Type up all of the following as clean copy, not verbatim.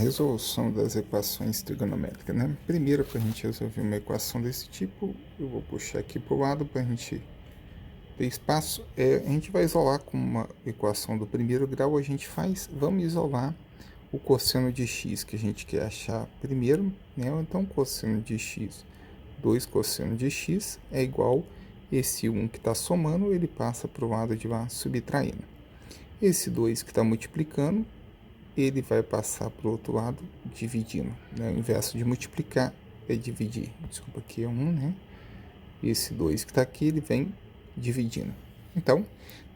Resolução das equações trigonométricas, né? Primeiro, para a gente resolver uma equação desse tipo, eu vou puxar aqui para o lado para a gente ter espaço. A gente vai isolar com uma equação do primeiro grau, vamos isolar o cosseno de x que a gente quer achar primeiro, né? Então, cosseno de x, 2 cosseno de x é igual esse 1 que está somando, ele passa para o lado de lá subtraindo. Esse 2 que está multiplicando, ele vai passar para o outro lado dividindo, né? O inverso de multiplicar é dividir. Desculpa, aqui é 1, né? Esse 2 que está aqui, ele vem dividindo. Então,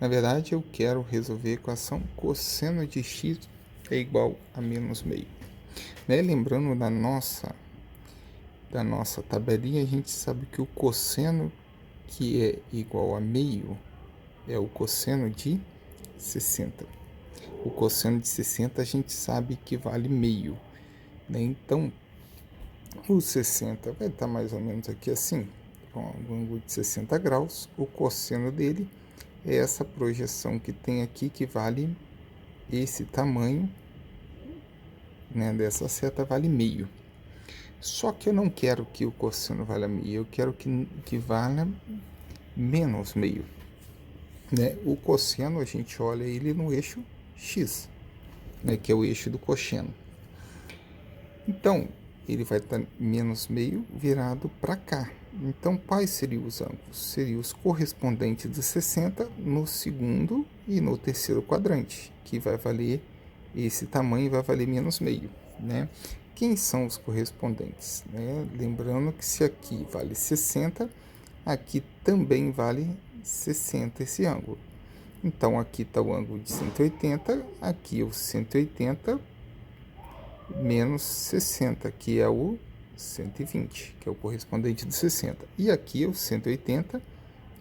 na verdade, eu quero resolver a equação cosseno de x é igual a menos meio. Né? Lembrando da nossa tabelinha, a gente sabe que o cosseno que é igual a meio é o cosseno de 60. O cosseno de 60 a gente sabe que vale meio, né? Então, o 60 vai estar mais ou menos aqui assim, com um ângulo de 60 graus. O cosseno dele é essa projeção que tem aqui, que vale esse tamanho, né, dessa seta vale meio. Só que eu não quero que o cosseno valha meio, eu quero que valha menos meio. Né? O cosseno, a gente olha ele no eixo x, né, que é o eixo do cosseno. Então, ele vai estar menos meio virado para cá. Então, quais seriam os ângulos? Seriam os correspondentes de 60 no segundo e no terceiro quadrante, que vai valer esse tamanho, vai valer menos meio, né? Quem são os correspondentes? Né? Lembrando que se aqui vale 60, aqui também vale 60 esse ângulo. Então, aqui está o ângulo de 180, aqui o 180 menos 60, que é o 120, que é o correspondente de 60. E aqui é o 180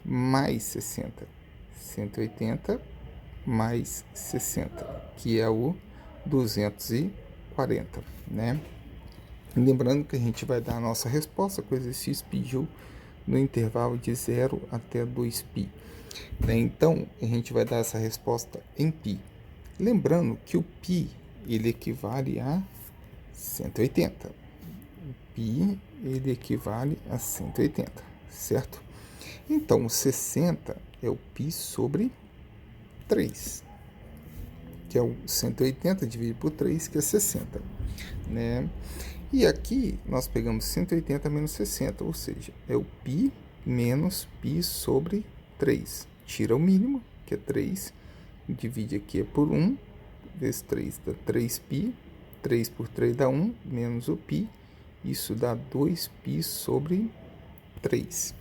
mais 60. 180 mais 60, que é o 240, né? Lembrando que a gente vai dar a nossa resposta com o exercício pediu no intervalo de 0 até 2π. Né? Então, a gente vai dar essa resposta em π. Lembrando que o π ele equivale a 180. Π ele equivale a 180, certo? Então, 60 é o π sobre 3, que é o 180 dividido por 3, que é 60, né? E aqui nós pegamos 180 menos 60, ou seja, é o π menos π sobre 3. Tira o mínimo, que é 3, divide aqui é por 1, vezes 3 dá 3π, 3 por 3 dá 1, menos o π, isso dá 2π sobre 3.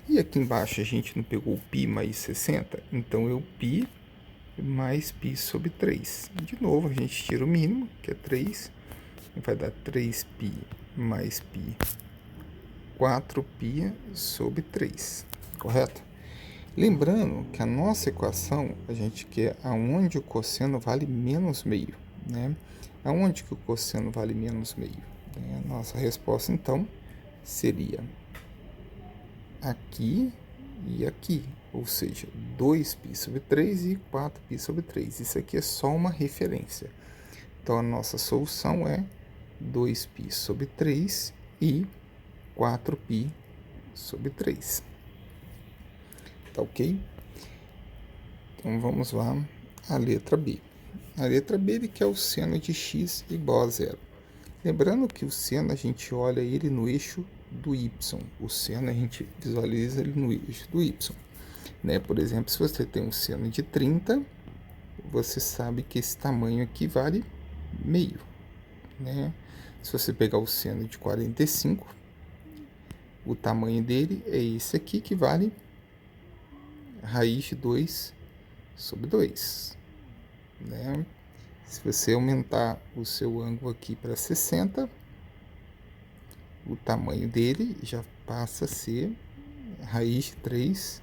E aqui embaixo a gente não pegou o π mais 60, então é o π mais π sobre 3. De novo, a gente tira o mínimo, que é 3, vai dar 3π mais π, 4π sobre 3, correto? Lembrando que a nossa equação, a gente quer aonde o cosseno vale menos meio, né? Aonde que o cosseno vale menos meio? Né? A nossa resposta, então, seria aqui e aqui, ou seja, 2π sobre 3 e 4π sobre 3. Isso aqui é só uma referência. Então, a nossa solução é 2π sobre 3 e 4π sobre 3. Tá ok? Então, vamos lá à letra B. A letra B ele quer o seno de x igual a zero. Lembrando que o seno a gente olha ele no eixo do y. O seno a gente visualiza ele no eixo do y. Né? Por exemplo, se você tem um seno de 30, você sabe que esse tamanho aqui vale meio. Né? Se você pegar o seno de 45, o tamanho dele é esse aqui, que vale raiz de 2 sobre 2. Né? Se você aumentar o seu ângulo aqui para 60, o tamanho dele já passa a ser raiz de 3.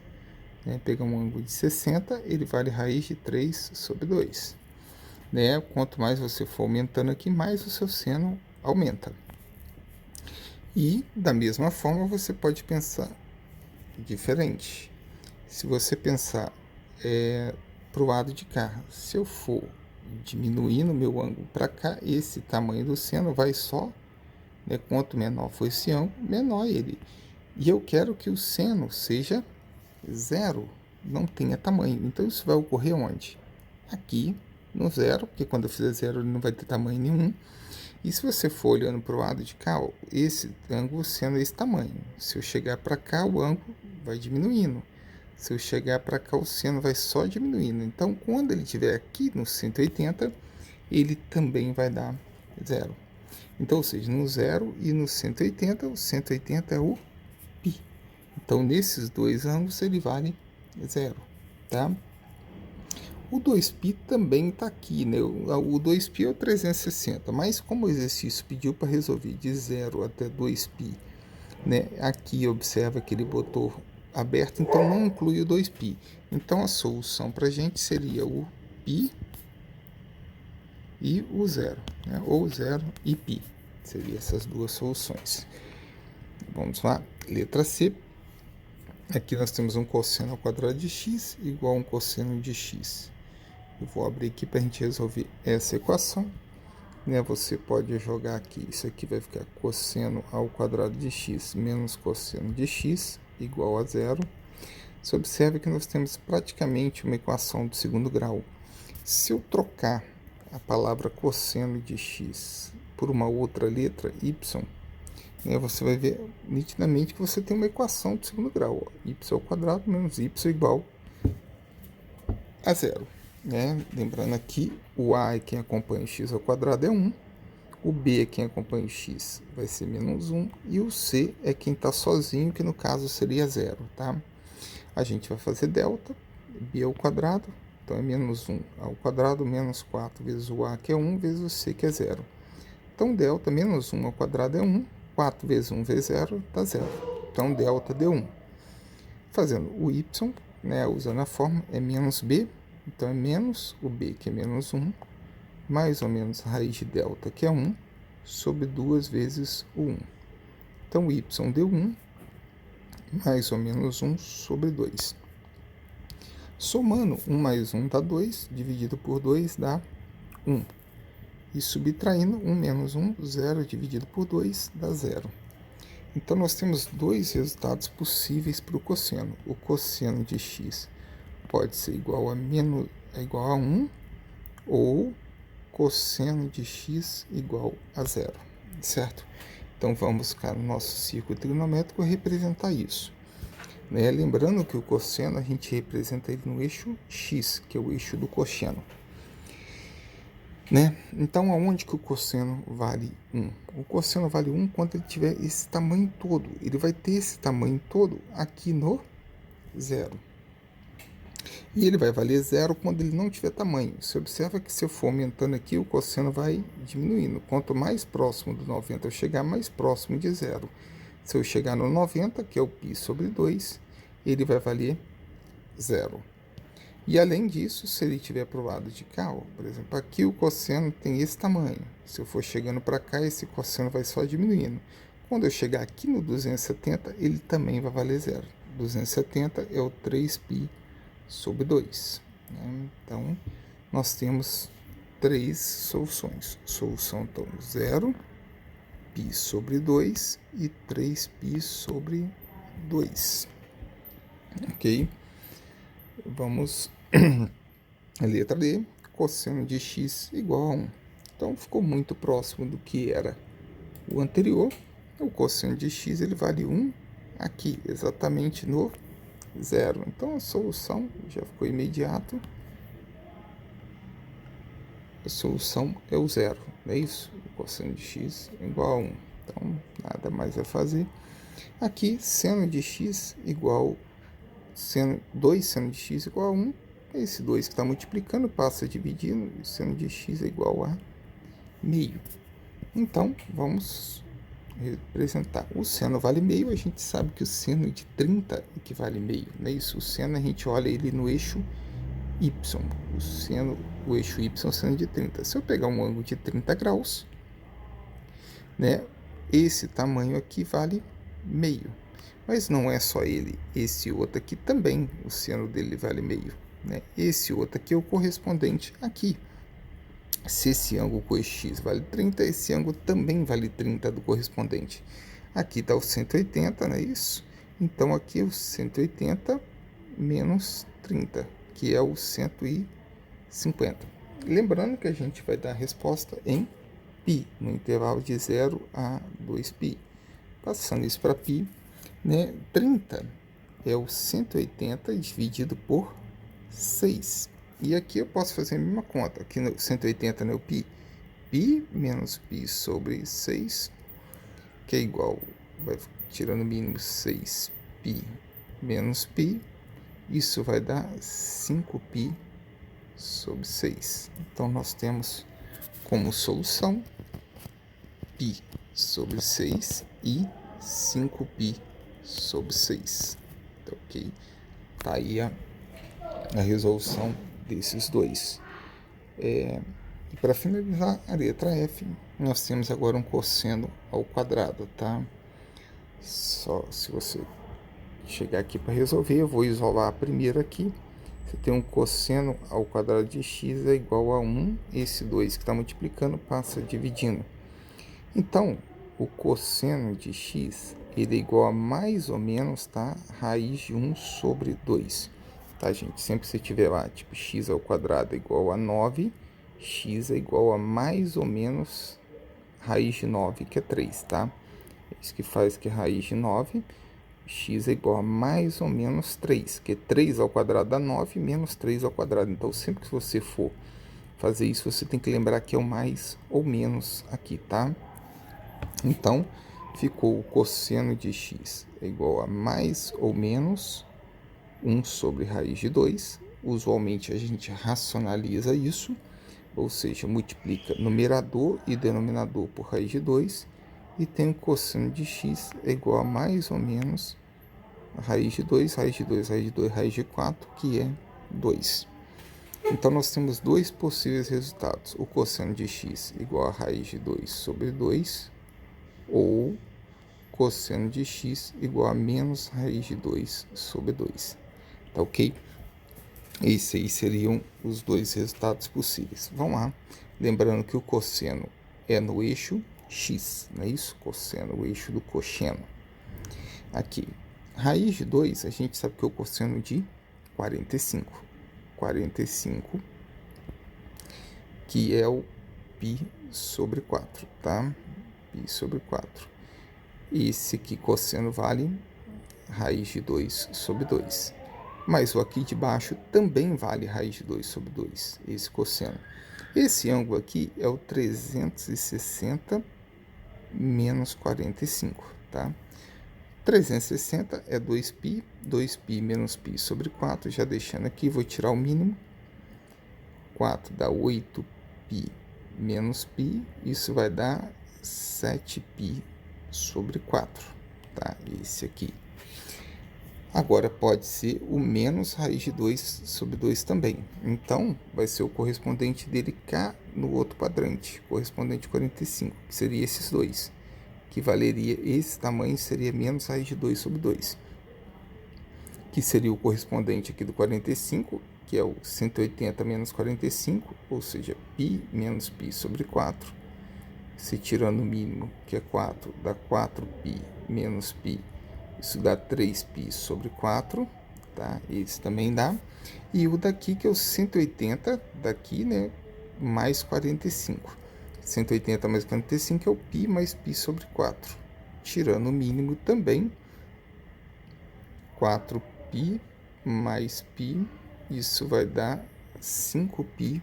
Né? Pegar um ângulo de 60, ele vale raiz de 3 sobre 2. Né? Quanto mais você for aumentando aqui, mais o seu seno aumenta. E, da mesma forma, você pode pensar diferente. Se você pensar para o lado de cá, se eu for diminuindo o meu ângulo para cá, esse tamanho do seno vai só, né, quanto menor for esse ângulo, menor ele. E eu quero que o seno seja zero, não tenha tamanho. Então isso vai ocorrer onde? Aqui no zero, porque quando eu fizer zero ele não vai ter tamanho nenhum. E se você for olhando para o lado de cá, ó, esse ângulo sendo esse tamanho. Se eu chegar para cá, o ângulo vai diminuindo. Se eu chegar para cá, o seno vai só diminuindo. Então, quando ele estiver aqui no 180, ele também vai dar zero. Então, ou seja, no zero e no 180, o 180 é o π. Então, nesses dois ângulos, ele vale zero, tá? O 2π também está aqui, né? O 2π é o 360, mas como o exercício pediu para resolver de 0 até 2π, né? Aqui observa que ele botou aberto, então não inclui o 2π. Então a solução para a gente seria o π e o zero, né? Ou 0 e π. Seriam essas duas soluções. Vamos lá, letra C. Aqui nós temos um cosseno ao quadrado de x igual a um cosseno de x. Eu vou abrir aqui para a gente resolver essa equação, né? Você pode jogar aqui, isso aqui vai ficar cosseno ao quadrado de x menos cosseno de x igual a zero. Você observa que nós temos praticamente uma equação do segundo grau. Se eu trocar a palavra cosseno de x por uma outra letra, y, né, você vai ver nitidamente que você tem uma equação do segundo grau, ó, y ao quadrado menos y igual a zero. Né? Lembrando aqui, o A é quem acompanha o x ao quadrado é 1, o B é quem acompanha o x, vai ser menos 1, e o C é quem está sozinho, que no caso seria 0, tá? A gente vai fazer delta, B ao quadrado, então é menos 1 ao quadrado, menos 4 vezes o A, que é 1, vezes o C, que é 0. Então, delta menos 1 ao quadrado é 1, 4 vezes 1 vezes 0 dá 0. Então, delta deu 1. Fazendo o y, né, usando a fórmula, é menos B, então é menos o b, que é menos 1, mais ou menos a raiz de delta, que é 1, sobre 2 vezes o 1. Então, y deu 1, mais ou menos 1 sobre 2. Somando 1 mais 1 dá 2, dividido por 2 dá 1. E subtraindo 1 menos 1, 0 dividido por 2 dá 0. Então, nós temos dois resultados possíveis para o cosseno. O cosseno de x pode ser igual a 1 ou cosseno de x igual a 0, certo? Então vamos buscar no nosso círculo trigonométrico representar isso. Né? Lembrando que o cosseno a gente representa ele no eixo x, que é o eixo do cosseno. Né? Então aonde que o cosseno vale 1? O cosseno vale 1 quando ele tiver esse tamanho todo. Ele vai ter esse tamanho todo aqui no 0. E ele vai valer 0 quando ele não tiver tamanho. Você observa que se eu for aumentando aqui, o cosseno vai diminuindo. Quanto mais próximo do 90 eu chegar, mais próximo de 0. Se eu chegar no 90, que é o π sobre 2, ele vai valer 0. E além disso, se ele estiver para o lado de cá, ó, por exemplo, aqui o cosseno tem esse tamanho. Se eu for chegando para cá, esse cosseno vai só diminuindo. Quando eu chegar aqui no 270, ele também vai valer 0. 270 é o 3π sobre 2. Né? Então, nós temos três soluções. Solução, então, 0, π sobre 2 e 3π sobre 2. Ok? Vamos a letra D, cosseno de x igual a 1. Então, ficou muito próximo do que era o anterior. O cosseno de x ele vale 1 aqui, exatamente no 0. Então, a solução já ficou imediato. A solução é o 0, não é isso? O cosseno de x é igual a 1. Então, nada mais a fazer. Aqui, seno de x igual 2 seno de x igual a 1. Esse 2 que está multiplicando passa dividindo. E seno de x é igual a meio. Então, vamos representar. O seno vale meio. A gente sabe que o seno de 30 equivale meio, não é isso? O seno a gente olha ele no eixo y. O eixo y é o seno de 30. Se eu pegar um ângulo de 30 graus, né, esse tamanho aqui vale meio. Mas não é só ele, esse outro aqui também, o seno dele vale meio. Né? Esse outro aqui é o correspondente aqui. Se esse ângulo com x vale 30, esse ângulo também vale 30 do correspondente. Aqui está o 180, não é isso? Então, aqui é o 180 menos 30, que é o 150. Lembrando que a gente vai dar a resposta em π, no intervalo de 0 a 2π. Passando isso para π, né? 30 é o 180 dividido por 6. E aqui eu posso fazer a mesma conta. Aqui no 180 é o π. Π menos π sobre 6, que é igual, vai tirando o mínimo 6π menos π. Isso vai dar 5π sobre 6. Então, nós temos como solução π sobre 6 e 5π sobre 6. Tá ok? Tá aí a resolução desses dois. E para finalizar a letra F, nós temos agora um cosseno ao quadrado, tá? Só se você chegar aqui para resolver, eu vou isolar a primeira aqui. Você tem um cosseno ao quadrado de x é igual a 1, esse 2 que está multiplicando passa dividindo. Então, o cosseno de x ele é igual a mais ou menos, tá? Raiz de 1 sobre 2. Tá, gente? Sempre que você tiver lá, tipo, x ao quadrado é igual a 9, x é igual a mais ou menos raiz de 9, que é 3, tá? Isso que faz que raiz de 9, x é igual a mais ou menos 3, que 3 ao quadrado dá 9, menos 3 ao quadrado. Então, sempre que você for fazer isso, você tem que lembrar que é o mais ou menos aqui, tá? Então, ficou o cosseno de x é igual a mais ou menos 1 sobre raiz de 2. Usualmente, a gente racionaliza isso, ou seja, multiplica numerador e denominador por raiz de 2, e tem o cosseno de x é igual a mais ou menos raiz de 2, raiz de 2, raiz de 2, raiz de 4, que é 2. Então, nós temos dois possíveis resultados. O cosseno de x igual a raiz de 2 sobre 2, ou cosseno de x igual a menos raiz de 2 sobre 2. Tá ok? Esses aí seriam os dois resultados possíveis. Vamos lá. Lembrando que o cosseno é no eixo x, não é isso? Cosseno, o eixo do cosseno. Aqui, raiz de 2, a gente sabe que é o cosseno de 45. 45, que é o π sobre 4, tá? Π sobre 4. Esse aqui, cosseno, vale raiz de 2 sobre 2. Mas o aqui de baixo também vale raiz de 2 sobre 2, esse cosseno. Esse ângulo aqui é o 360 menos 45, tá? 360 é 2π, 2π menos π sobre 4, já deixando aqui, vou tirar o mínimo. 4 dá 8π menos π, isso vai dar 7π sobre 4, tá? Esse aqui. Agora, pode ser o menos raiz de 2 sobre 2 também. Então, vai ser o correspondente dele cá no outro quadrante, correspondente 45, que seria esses dois. Que valeria, esse tamanho seria menos raiz de 2 sobre 2. Que seria o correspondente aqui do 45, que é o 180 menos 45, ou seja, π menos π sobre 4. Se tirando o mínimo, que é 4, dá 4π menos π. Isso dá 3π sobre 4, tá? Esse também dá. E o daqui, que é o 180, daqui, né? Mais 45. 180 mais 45 é o π mais π sobre 4. Tirando o mínimo também, 4π mais π, isso vai dar 5π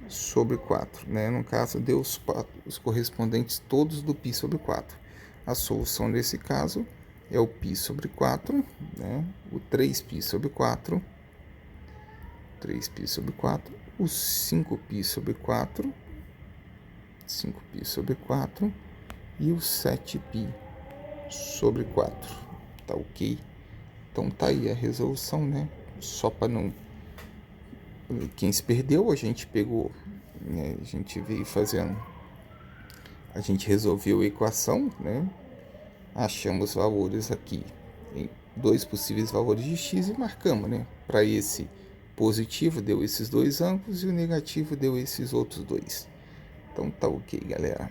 sobre 4, né? No caso, deu os correspondentes todos do π sobre 4. A solução nesse caso é o π sobre 4, né? O 3π sobre 4, 3π sobre 4, o 5π sobre 4, 5π sobre 4 e o 7π sobre 4, tá ok? Então tá aí a resolução, né? Só para não... Quem se perdeu, a gente pegou, né? A gente veio fazendo... A gente resolveu a equação, né? Achamos valores aqui, em dois possíveis valores de x e marcamos, né? Para esse positivo deu esses dois ângulos e o negativo deu esses outros dois. Então tá ok, galera.